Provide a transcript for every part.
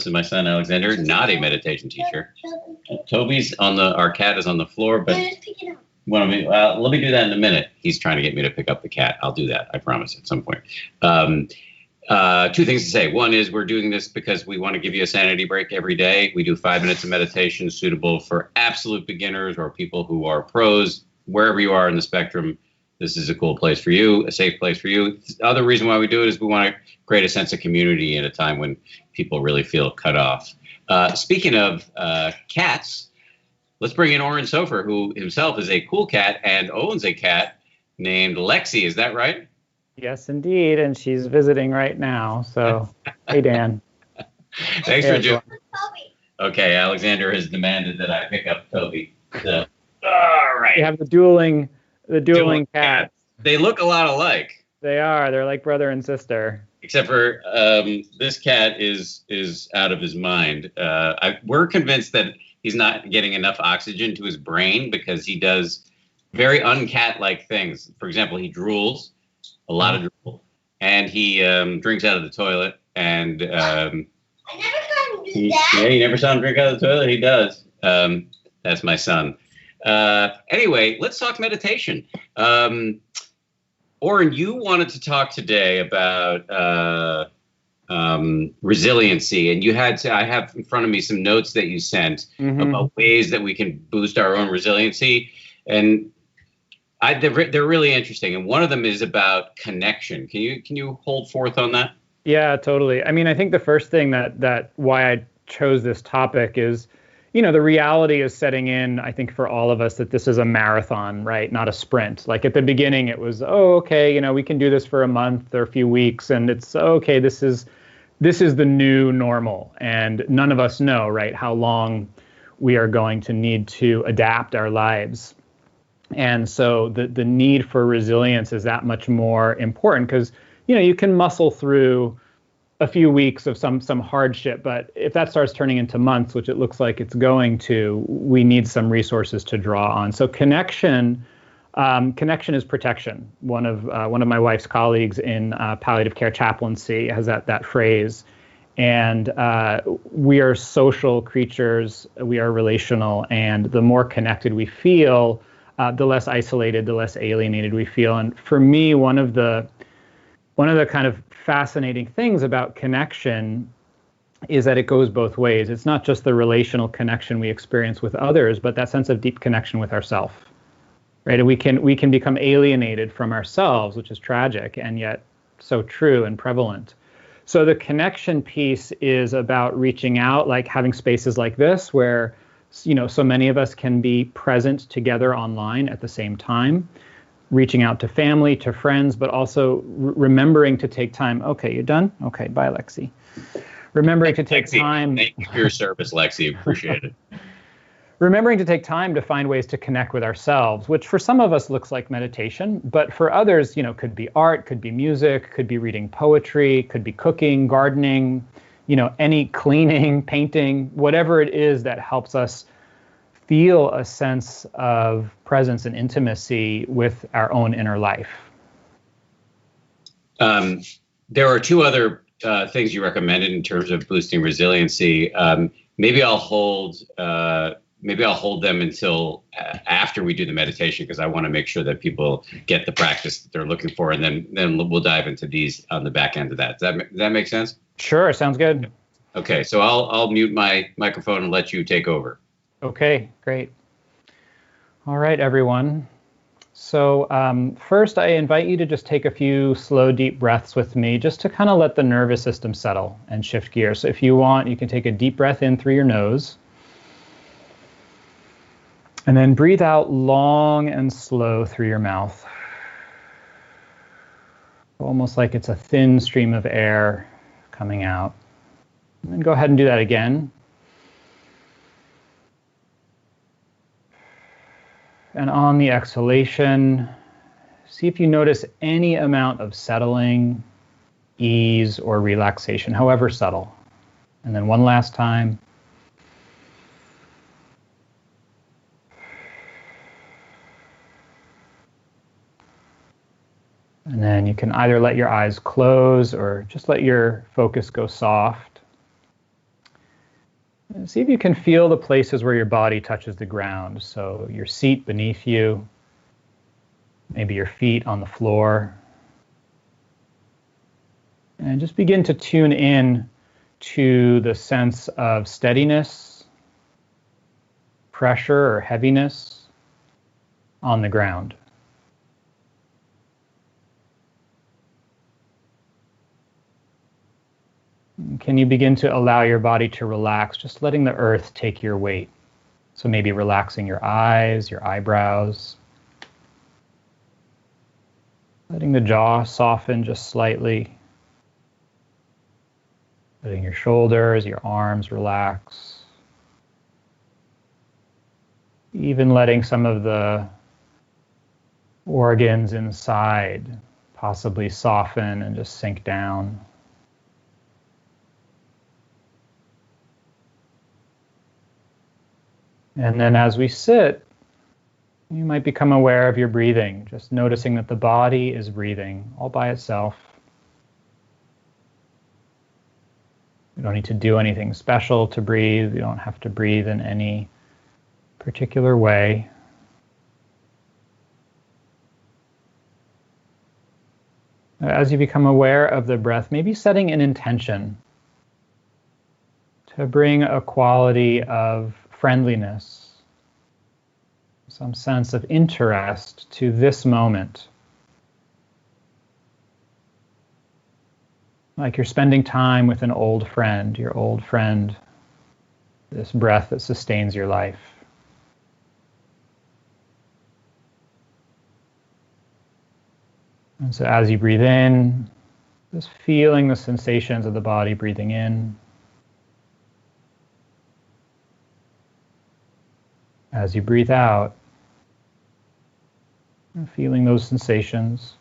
This is my son Alexander, not a meditation teacher. Toby's our cat is on the floor, but let me do that in a minute. He's trying to get me to pick up the cat. I'll do that, I promise, at some point. Two things to say. One is we're doing this because we want to give you a sanity break every day. We do 5 minutes of meditation suitable for absolute beginners or people who are pros. Wherever you are in the spectrum, this is a cool place for you, a safe place for you. The other reason why we do it is we want to create a sense of community in a time when people really feel cut off. Speaking of cats, let's bring in Oren Sofer, who himself is a cool cat and owns a cat named Lexi. Is that right? Yes, indeed. And she's visiting right now. So, hey, Dan. Thanks for joining. Okay, Alexander has demanded that I pick up Toby. So, all right. You have the dueling cats. They look a lot alike. They are. They're like brother and sister. Except for this cat is out of his mind. We're convinced that he's not getting enough oxygen to his brain because he does very uncat-like things. For example, he drools, a lot of drool, and he drinks out of the toilet. And I never saw him do that. Yeah, you never saw him drink out of the toilet? He does. That's my son. Anyway, let's talk meditation. Oren, you wanted to talk today about resiliency, and I have in front of me some notes that you sent about ways that we can boost our own resiliency, and they're really interesting. And one of them is about connection. Can you hold forth on that? Yeah, totally. I mean, I think the first thing that why I chose this topic is, the reality is setting in, I think, for all of us that this is a marathon, right? Not a sprint. Like at the beginning, it was, okay, we can do this for a month or a few weeks, and it's okay. This is the new normal, and none of us know, right, how long we are going to need to adapt our lives. And so the need for resilience is that much more important because, you can muscle through a few weeks of some hardship, but if that starts turning into months, which it looks like it's going to, we need some resources to draw on. So connection is protection. One of my wife's colleagues in palliative care chaplaincy has that phrase. And we are social creatures. We are relational, and the more connected we feel, the less isolated, the less alienated we feel. And for me, one of the kind of fascinating things about connection is that it goes both ways. It's not just the relational connection we experience with others, but that sense of deep connection with ourselves, right? And we can become alienated from ourselves, which is tragic and yet so true and prevalent. So the connection piece is about reaching out, like having spaces like this where, so many of us can be present together online at the same time, reaching out to family, to friends, but also remembering to take time. Okay, you done? Okay, bye, Lexi. Remembering to take time. Thank you for your service, Lexi. Appreciate it. Remembering to take time to find ways to connect with ourselves, which for some of us looks like meditation, but for others, could be art, could be music, could be reading poetry, could be cooking, gardening, any cleaning, painting, whatever it is that helps us feel a sense of presence and intimacy with our own inner life. There are two other things you recommended in terms of boosting resiliency. Maybe I'll hold them until after we do the meditation, because I want to make sure that people get the practice that they're looking for, and then we'll dive into these on the back end of that. Does that make sense? Sure, sounds good. Okay, so I'll mute my microphone and let you take over. Okay, great. All right, everyone. So first, I invite you to just take a few slow, deep breaths with me, just to kind of let the nervous system settle and shift gears. So if you want, you can take a deep breath in through your nose, and then breathe out long and slow through your mouth, almost like it's a thin stream of air coming out. And then go ahead and do that again. And on the exhalation, see if you notice any amount of settling, ease, or relaxation, however subtle. And then one last time. And then you can either let your eyes close or just let your focus go soft. And see if you can feel the places where your body touches the ground. So your seat beneath you, maybe your feet on the floor. And just begin to tune in to the sense of steadiness, pressure, or heaviness on the ground. Can you begin to allow your body to relax, just letting the earth take your weight? So maybe relaxing your eyes, your eyebrows, letting the jaw soften just slightly, letting your shoulders, your arms relax, even letting some of the organs inside possibly soften and just sink down. And then as we sit, you might become aware of your breathing, just noticing that the body is breathing all by itself. You don't need to do anything special to breathe. You don't have to breathe in any particular way. As you become aware of the breath, maybe setting an intention to bring a quality of friendliness, some sense of interest to this moment. Like you're spending time with an old friend, your old friend, this breath that sustains your life. And so as you breathe in, just feeling the sensations of the body breathing in. As you breathe out, feeling those sensations.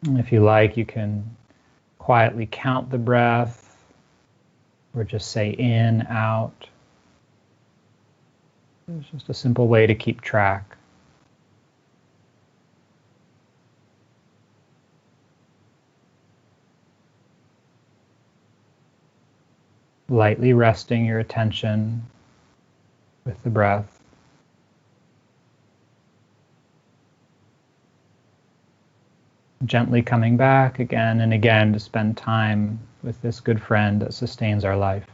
And if you like, you can quietly count the breath, or just say in, out. It's just a simple way to keep track. Lightly resting your attention with the breath. Gently coming back again and again to spend time with this good friend that sustains our life.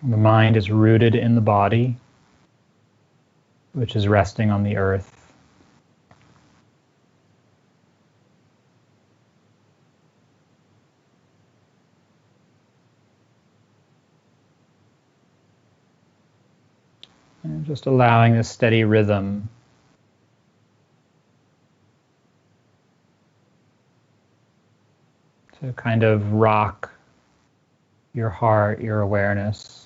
The mind is rooted in the body, which is resting on the earth. And just allowing this steady rhythm to kind of rock your heart, your awareness.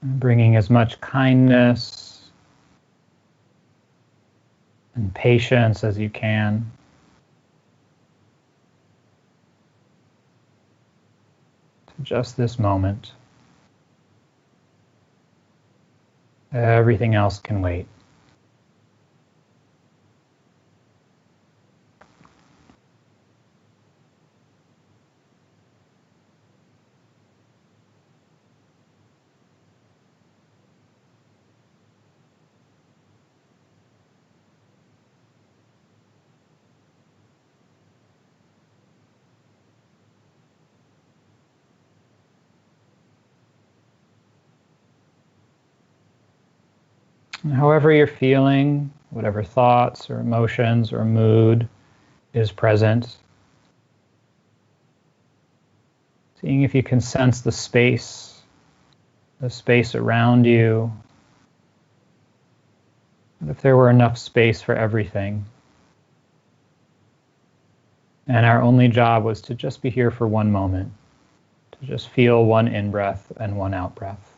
And bringing as much kindness and patience as you can. To just this moment. Everything else can wait. And however you're feeling, whatever thoughts or emotions or mood is present, Seeing if you can sense the space around you. What if there were enough space for everything? And our only job was to just be here for one moment, to just feel one in-breath and one out-breath.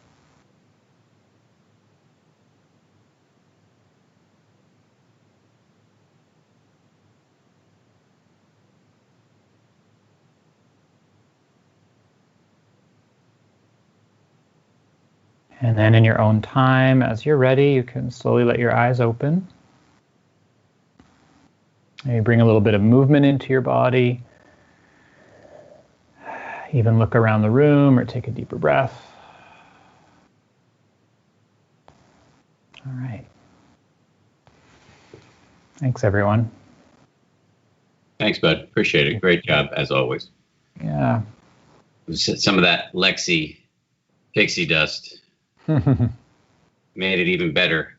And then in your own time, as you're ready, you can slowly let your eyes open. Maybe bring a little bit of movement into your body. Even look around the room or take a deeper breath. All right. Thanks, everyone. Thanks, bud. Appreciate it. Great job, as always. Yeah. Some of that Lexi pixie dust made it even better.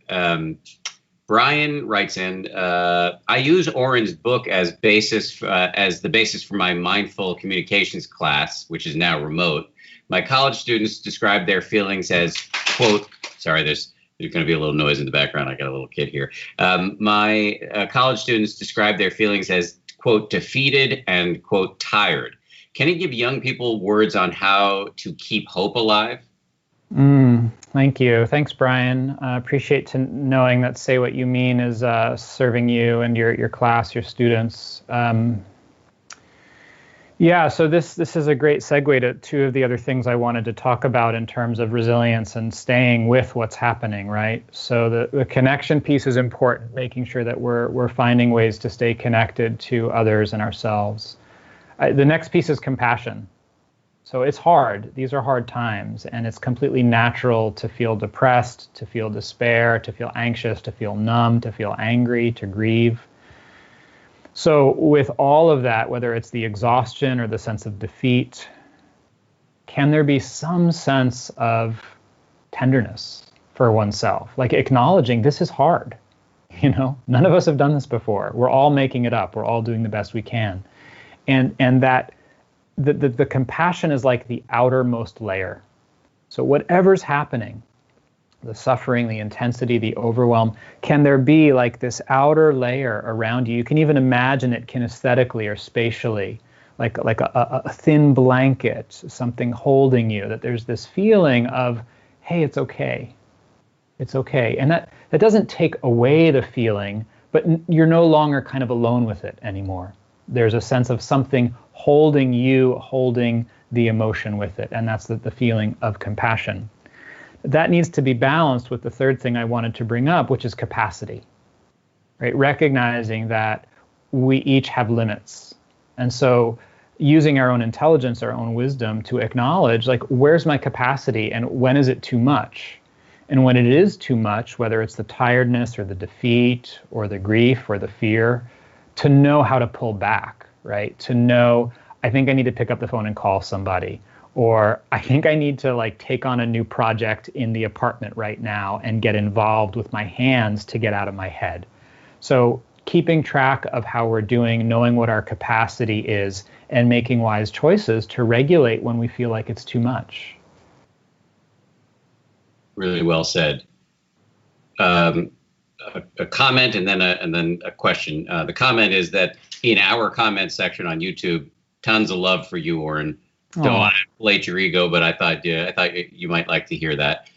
Brian writes in, I use Oren's book as the basis for my mindful communications class, which is now remote. My college students describe their feelings as, quote, sorry, there's going to be a little noise in the background. I got a little kid here. My college students describe their feelings as, quote, defeated and, quote, tired. Can you give young people words on how to keep hope alive? Thank you. Thanks, Brian. Appreciate knowing that Say What You Mean is serving you and your class, your students. Yeah, so this is a great segue to two of the other things I wanted to talk about in terms of resilience and staying with what's happening, right? So the connection piece is important, making sure that we're finding ways to stay connected to others and ourselves. The next piece is compassion. So it's hard. These are hard times, and it's completely natural to feel depressed, to feel despair, to feel anxious, to feel numb, to feel angry, to grieve. So with all of that, whether it's the exhaustion or the sense of defeat, can there be some sense of tenderness for oneself? Like acknowledging this is hard. You know, none of us have done this before. We're all making it up. We're all doing the best we can. And that the compassion is like the outermost layer. So whatever's happening, the suffering, the intensity, the overwhelm, can there be like this outer layer around you? You can even imagine it kinesthetically or spatially, like a thin blanket, something holding you, that there's this feeling of, hey, it's okay. It's okay. And that doesn't take away the feeling, but you're no longer kind of alone with it anymore. There's a sense of something holding you, holding the emotion with it. And that's the feeling of compassion. That needs to be balanced with the third thing I wanted to bring up, which is capacity, right? Recognizing that we each have limits. And so using our own intelligence, our own wisdom to acknowledge, like, where's my capacity and when is it too much? And when it is too much, whether it's the tiredness or the defeat or the grief or the fear, to know how to pull back, right? To know, I think I need to pick up the phone and call somebody, or I think I need to like take on a new project in the apartment right now and get involved with my hands to get out of my head. So keeping track of how we're doing, knowing what our capacity is, and making wise choices to regulate when we feel like it's too much. Really well said. A comment and then a question. The comment is that in our comment section on YouTube, tons of love for you, Oren. Don't want to inflate your ego, but I thought you might like to hear that.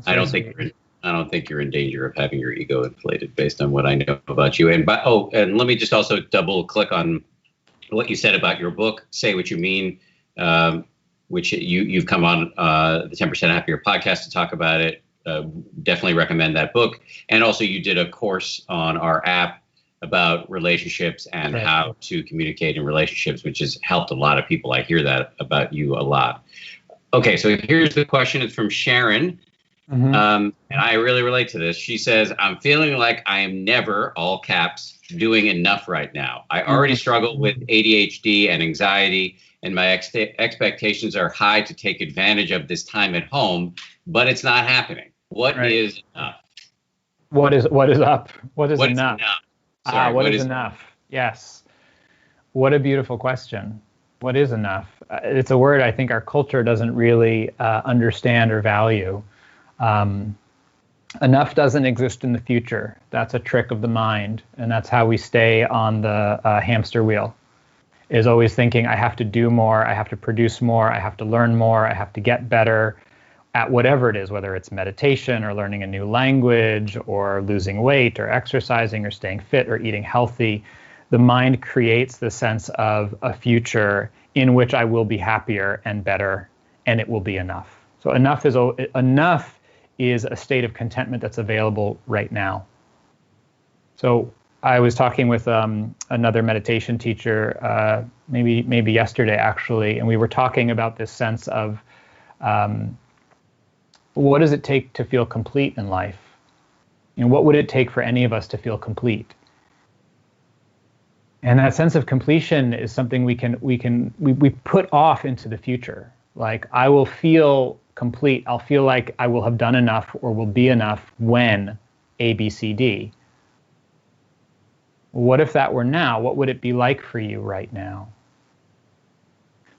I don't think you're in danger of having your ego inflated based on what I know about you. And let me just also double click on what you said about your book, Say What You Mean, which you've come on the 10% Happier podcast to talk about it. Definitely recommend that book. And also you did a course on our app about relationships and how to communicate in relationships, which has helped a lot of people. I hear that about you a lot. Okay, so here's the question. It's from Sharon. Mm-hmm. And I really relate to this. She says, I'm feeling like I am never, all caps, doing enough right now. I already struggle with ADHD and anxiety, and my expectations are high to take advantage of this time at home, but it's not happening. What is enough? What is up? What is enough? Sorry, what is enough? Yes. What a beautiful question. What is enough? It's a word I think our culture doesn't really understand or value. Enough doesn't exist in the future. That's a trick of the mind, and that's how we stay on the hamster wheel, is always thinking, I have to do more, I have to produce more, I have to learn more, I have to get better at whatever it is, whether it's meditation or learning a new language or losing weight or exercising or staying fit or eating healthy. The mind creates the sense of a future in which I will be happier and better, and it will be enough. So enough is a state of contentment that's available right now. So I was talking with another meditation teacher, maybe yesterday actually, and we were talking about this sense of what does it take to feel complete in life? What would it take for any of us to feel complete? And that sense of completion is something we put off into the future. Like, I will feel complete. I'll feel like I will have done enough or will be enough when A, B, C, D. What if that were now? What would it be like for you right now?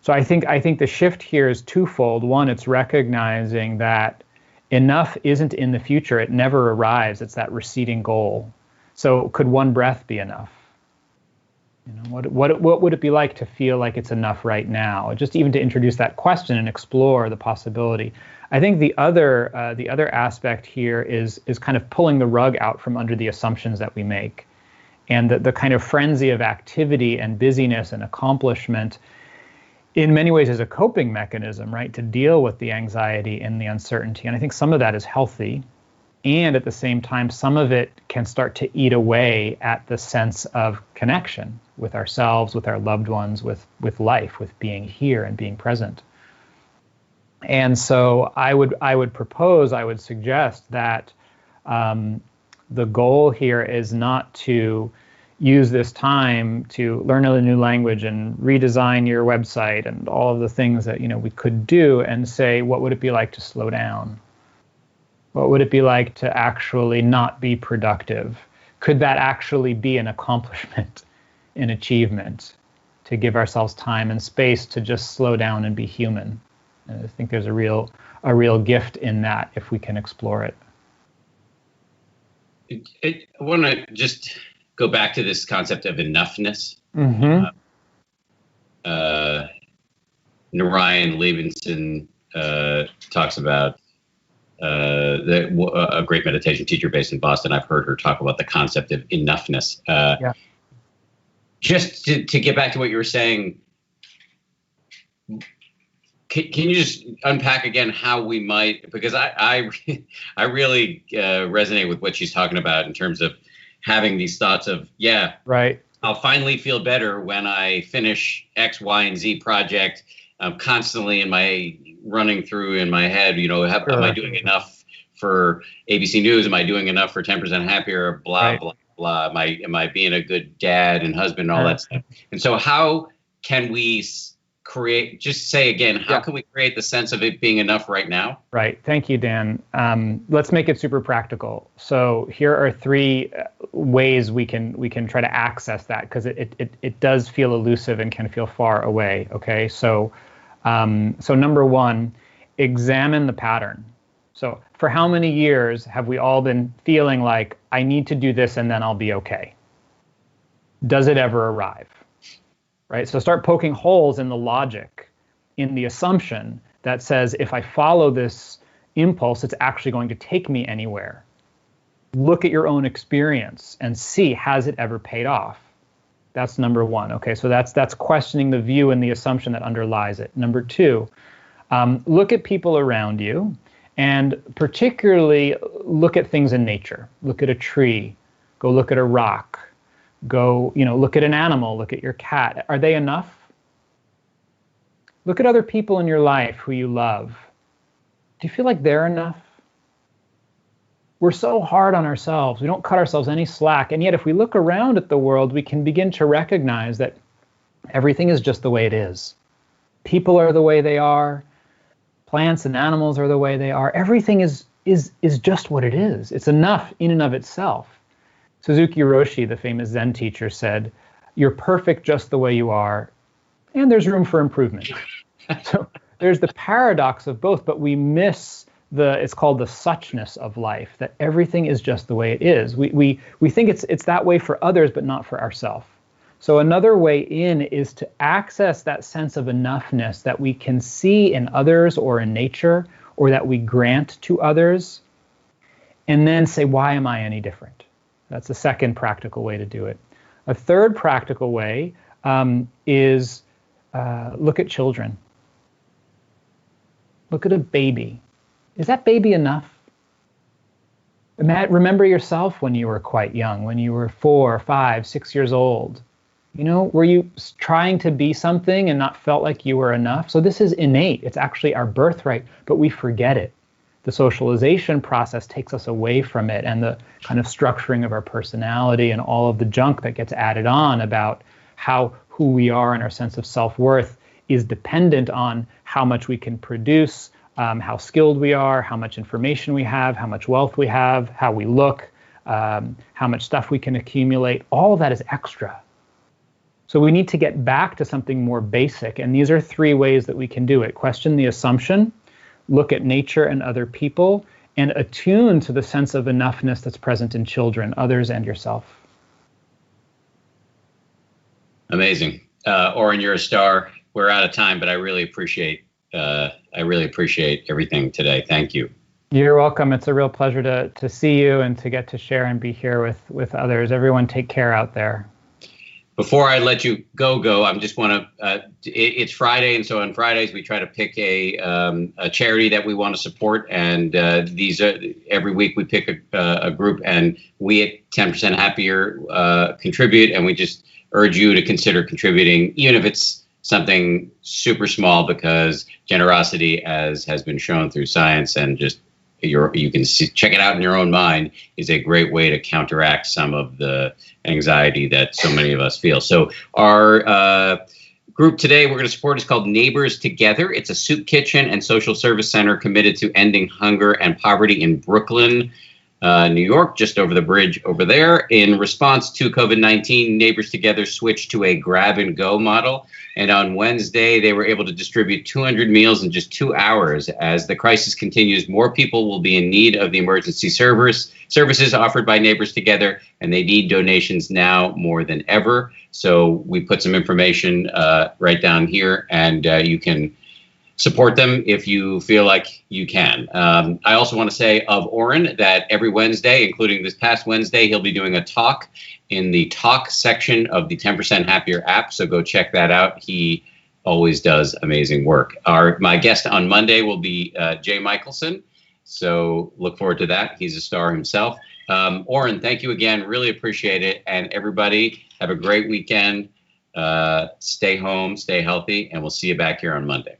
So I think the shift here is twofold. One, it's recognizing that enough isn't in the future. It never arrives. It's that receding goal. So could one breath be enough? What would it be like to feel like it's enough right now? Just even to introduce that question and explore the possibility. I think the other aspect here is kind of pulling the rug out from under the assumptions that we make, and the kind of frenzy of activity and busyness and accomplishment in many ways is a coping mechanism, right, to deal with the anxiety and the uncertainty. And I think some of that is healthy. And at the same time, some of it can start to eat away at the sense of connection with ourselves, with our loved ones, with life, with being here and being present. And so I would suggest that the goal here is not to use this time to learn a new language and redesign your website and all of the things that we could do, and say, what would it be like to slow down? What would it be like to actually not be productive? Could that actually be an accomplishment, an achievement, to give ourselves time and space to just slow down and be human? And I think there's a real gift in that if we can explore it. I want to just go back to this concept of enoughness. Mm-hmm. Narayan Levinson talks about a great meditation teacher based in Boston. I've heard her talk about the concept of enoughness. Just to get back to what you were saying, can you just unpack again how we might, because I really resonate with what she's talking about in terms of having these thoughts of, right, I'll finally feel better when I finish X, Y, and Z project. I'm constantly running through in my head, am I doing enough for ABC News? Am I doing enough for 10% Happier? Blah, right. Blah, blah. Am I being a good dad and husband and all that stuff? And so how can we create, just say again, how can we create the sense of it being enough right now? Right. Thank you, Dan. Let's make it super practical. So here are 3 ways we can try to access that, because it does feel elusive and can feel far away. Okay. So number 1, examine the pattern. So for how many years have we all been feeling like, I need to do this and then I'll be okay? Does it ever arrive? Right? So start poking holes in the logic, in the assumption that says, if I follow this impulse, it's actually going to take me anywhere. Look at your own experience and see, has it ever paid off? That's number 1. Okay, so that's questioning the view and the assumption that underlies it. Number 2, look at people around you, and particularly look at things in nature. Look at a tree, go look at a rock, go, look at an animal, look at your cat. Are they enough? Look at other people in your life who you love. Do you feel like they're enough? We're so hard on ourselves. We don't cut ourselves any slack. And yet if we look around at the world, we can begin to recognize that everything is just the way it is. People are the way they are. Plants and animals are the way they are. Everything is just what it is. It's enough in and of itself. Suzuki Roshi, the famous Zen teacher, said, "You're perfect just the way you are. and there's room for improvement. So there's the paradox of both, but we miss it's called the suchness of life, that everything is just the way it is. We think it's that way for others, but not for ourselves. So another way in is to access that sense of enoughness that we can see in others or in nature, or that we grant to others, and then say, why am I any different? That's the second practical way to do it. A third practical way is look at children. Look at a baby. Is that baby enough? Remember yourself when you were quite young, when you were 4, 5, 6 years old. Were you trying to be something and not felt like you were enough? So this is innate. It's actually our birthright, but we forget it. The socialization process takes us away from it, and the kind of structuring of our personality and all of the junk that gets added on about who we are and our sense of self-worth is dependent on how much we can produce, how skilled we are, how much information we have, how much wealth we have, how we look, how much stuff we can accumulate. All of that is extra. So we need to get back to something more basic. And these are 3 ways that we can do it. Question the assumption, look at nature and other people, and attune to the sense of enoughness that's present in children, others, and yourself. Amazing. Oren, you're a star. We're out of time, but I really appreciate everything today. Thank you. You're welcome. It's a real pleasure to see you and to get to share and be here with others. Everyone take care out there. Before I let you go, I just want to, it's Friday, and so on Fridays we try to pick a charity that we want to support, and every week we pick a group, and we at 10% Happier contribute, and we just urge you to consider contributing, even if it's something super small, because generosity, as has been shown through science, and just you can check it out in your own mind, is a great way to counteract some of the anxiety that so many of us feel. So our group today we're going to support is called Neighbors Together. It's a soup kitchen and social service center committed to ending hunger and poverty in Brooklyn, New York, just over the bridge over there. In response to COVID-19, Neighbors Together switched to a grab-and-go model. And on Wednesday, they were able to distribute 200 meals in just 2 hours. As the crisis continues, more people will be in need of the emergency services offered by Neighbors Together, and they need donations now more than ever. So we put some information right down here, and you can support them if you feel like you can. I also want to say of Oren that every Wednesday, including this past Wednesday, he'll be doing a talk in the talk section of the 10% Happier app. So go check that out. He always does amazing work. My guest on Monday will be Jay Michelson. So look forward to that. He's a star himself. Oren, thank you again. Really appreciate it. And everybody, have a great weekend. Stay home, stay healthy, and we'll see you back here on Monday.